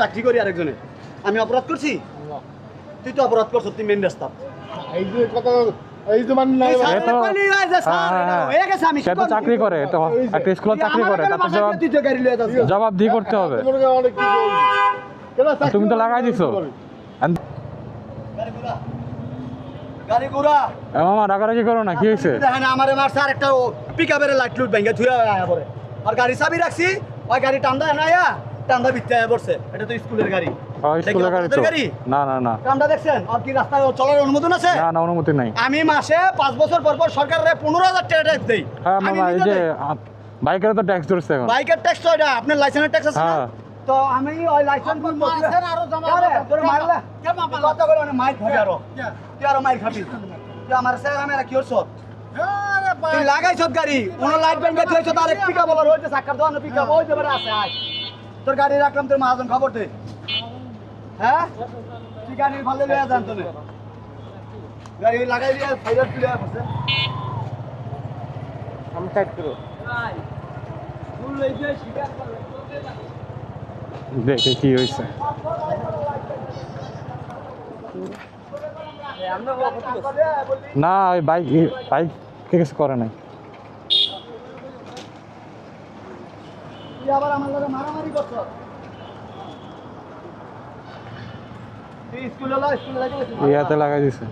চাকরি করি আরেকজনে আমি অপরাধ করছি তুই তো অপরাধ করছ তুই মেন রাস্তা এই যে কথা এই যে মানে নাই সে তো চাকরি করে তো একটা স্কুলে চাকরি করে তাতে জবাব দিয়ে করতে হবে। অনেক কি তুমি তো লাগাই দিছো গাড়ি ঘোড়া মামা রাগারাগি করো না, কি হয়েছে? দেখেন আমারে মারছে আর একটা পিকআপের লাইট লুট ভেঙে ধুয়া আয়া পড়ে আর গাড়ি চাবি রাখছি ওই গাড়ি টান্দা না আয়া টান্দা ভিতরে আয়া পড়ছে। এটা তো স্কুলের গাড়ি। স্কুলের গাড়ি তো না না না টান্দা দেখছেন আর কি রাস্তায় চলার অনুমোদন আছে? না না অনুমতি নাই। আমি মাসে 5 বছর পর পর সরকারের 15,000 টাকা ট্যাক্স দেই। হ্যাঁ মামা এই যে বাইকের তো ট্যাক্স ধরছে এখন। বাইকের ট্যাক্স তো এটা আপনার লাইসেন্সের ট্যাক্স আছে না? তো আমি ওই লাইসেন্স মাসের আরো জমা করে মারলা কত করে মানে মাইর খাবি আরো তুই আরো মাইর খাবি তুই আমার স্যার আমি কি করছ তুই লাগাইছ গাড়ি কোন লাইট ব্যান্ড গেছে হইছ তার পিকআপ বলার হইছে সাক্কার দোকানে পিকআপ ওই দেবারে আছে আয় তোর গাড়ি রাখলাম তোর মহাজন খবর দে। হ্যাঁ তুই গাড়ি ভালো লইয়া জানতো না গাড়ি লাগাই দিয়া ফাইরার তুলে আছে আমি সাইড করো ফুল লই যাই শিকার করে দেখে কি হয়েছে। না ওই বাইক কিছু করে নাই। আবার আমার লগে মারামারি করছ তুই স্কুলে লাগাইছিস ইয়াতে লাগাই দিছে।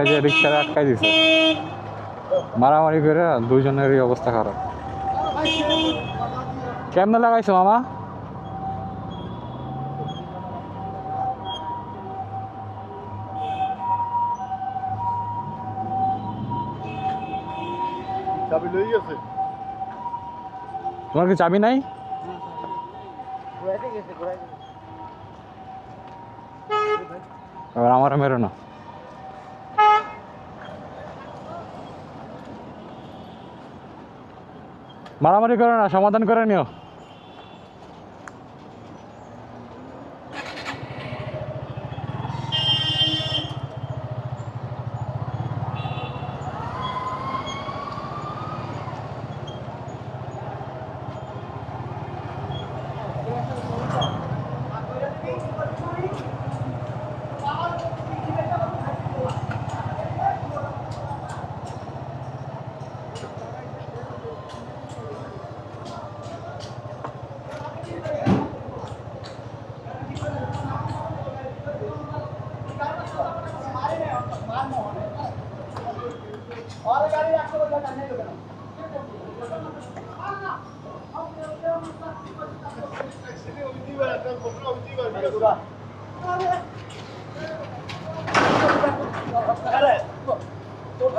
যে রিক্সা আটকাই দিছে মারামারি করে দুজনেরই অবস্থা খারাপ। কেমনে লাগাইছো মামা? চাবি লই গেছে তোমার কি চাবি নাই? এবার আমার মেরো না। মারামারি করে না, সমাধান করে নিও।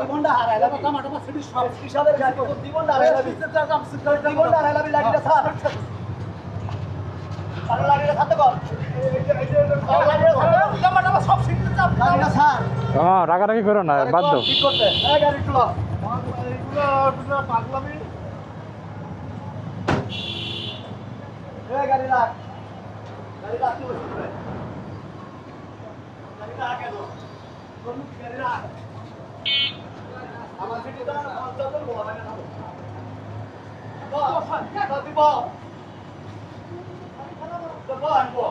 জীবনটা হারাইলাম হিসাবের গাড়ি তোর জীবনটা হারাইলাম জীবনটা হারাইলাম লাঠিটা ছাড় আরে লাঠিটা ছাড়তে কর লাঠিটা সব শিখতে চাপ লাঠিটা ছাড় রাগারাগি করো না, বাদ দাও। ঠিক করতে এই গাড়ি তুলো এগুলো পাগলামি এই গাড়ি রাখ কি বলছিস গাড়ি রাখ কেন তোর গাড়ি রাখ আমার ভিডিও দাও না আমার চল বল আমি না বল দিব তো বল আনবো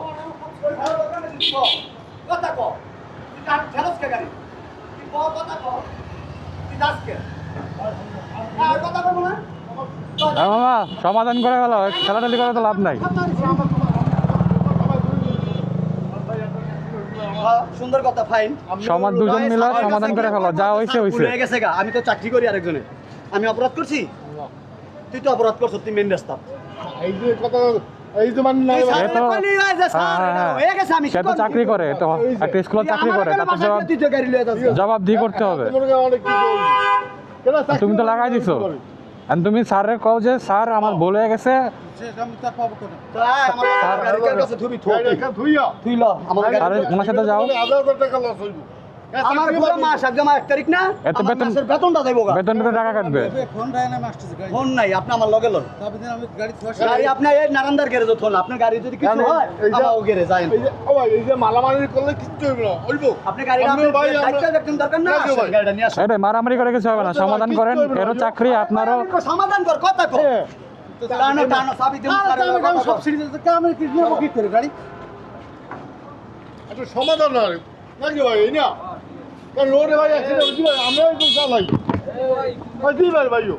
ওই ভালো দোকানে দিব কথা কও তুই কার ফেরত কে গাড়ি তুই বল কথা কও তুই দাস কে আর কথা বলবো না মামা সমাধান করে গেল, খেলাটালি করে তো লাভ নাই। সুন্দর কথা, ফাইন। দুজন মিলে সমাধান করে ফেলো, যা হয়েছে হয়েছে। আমি তো চাকরি করি আরেকজনে আমি অপরাধ করছি তুই তো অপরাধ করছ তুই মেন রাস্তা এই যে কথা এই যে মানে নাই সে তো চাকরি করে তো একটা স্কুলে চাকরি করে তাতে জবাব দিয়ে করতে হবে। অনেক কি তুমি তো লাগাই দিছো তুমি স্যারে কও যে স্যার আমার ভুল হয়ে গেছে। ওনার সাথে যাও আমার পুরো মাস একদম 1 তারিখ না এত আমার বেতন- মাসের বেতনটা দেবো গা। বেতন করে টাকা কাটবে ফোন নাই আপনি আমার লগে লন গাড়ি আপনি এই নারান্দার গ্যারেজে থন আপনার গাড়ি যদি কিছু হয় এই যে- আমাও গ্যারেজ আইন এই যে ও ভাই এই যে মালামালি করলে কিচ্ছু হইব না হইব আপনি গাড়িটা আপনি ভাই, আমরা- দায়িত্ব দেখতেন দরকার না না, আসেন, ভাই। গাড়িটা নিয়ে আসেন এটা মারামারি করে কিছু হবে না, সমাধান করেন। এরও চাকরি আপনারও। সমাধান কর কথা কর টানো টানো চাবি দিন সব সিরিজে কামে কি নেব কি করে গাড়ি একটু সমাধান না নাকি ভাই এই না কারণ লোরে ভাই অ্যাক্সিডেন্ট হইছে ভাই আমরা একটু চালাই ভাই দি ভাই ভাইও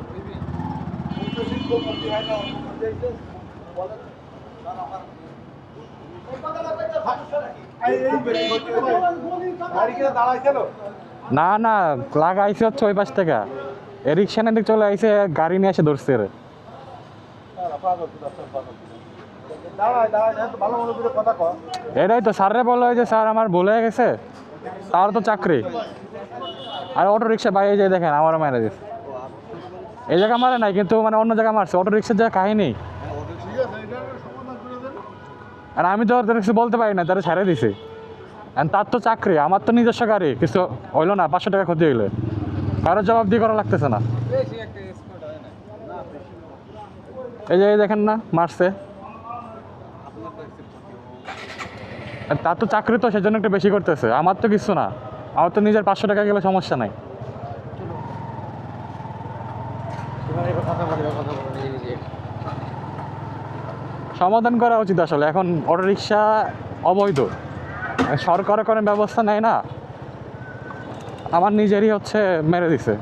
না না লাগাইছে হচ্ছে ওই পাশ থেকে এ রিক্সা নিয়ে চলে আইসে, গাড়ি নিয়ে এসে ধরছে রে। এটাই তো স্যাররে বললো যে স্যার আমার ভুল হয়ে গেছে, তার তো চাকরি। আর অটো রিক্সা বাইরে যায় দেখেন আমারও মারা দিচ্ছে। এই জায়গা মারে নাই কিন্তু মানে অন্য জায়গায় মারছে, অটো রিক্সার জায়গা কাহিনী। আর আমি তো ওদের কিছু বলতে পারি না, তারা ছেড়ে দিছে। আর তার তো চাকরি, আমার তো নিজস্ব গাড়ি, কিছু হইলো না, 500 টাকা ক্ষতি হইলে কারো জবাব দিয়ে করা লাগতেছে না। এই যে দেখেন না মারছে, আর তার তো চাকরি, তো সেজন্য একটু বেশি করতেছে। আমার তো কিছু না, আমার তো নিজের 500 টাকা গেলে সমস্যা নাই। সমাধান করা উচিত আসলে। এখন অটো রিক্সা অবৈধ, সরকার কোনো ব্যবস্থা নেয় না, আমার নিজেরই হচ্ছে মেরে দিছে।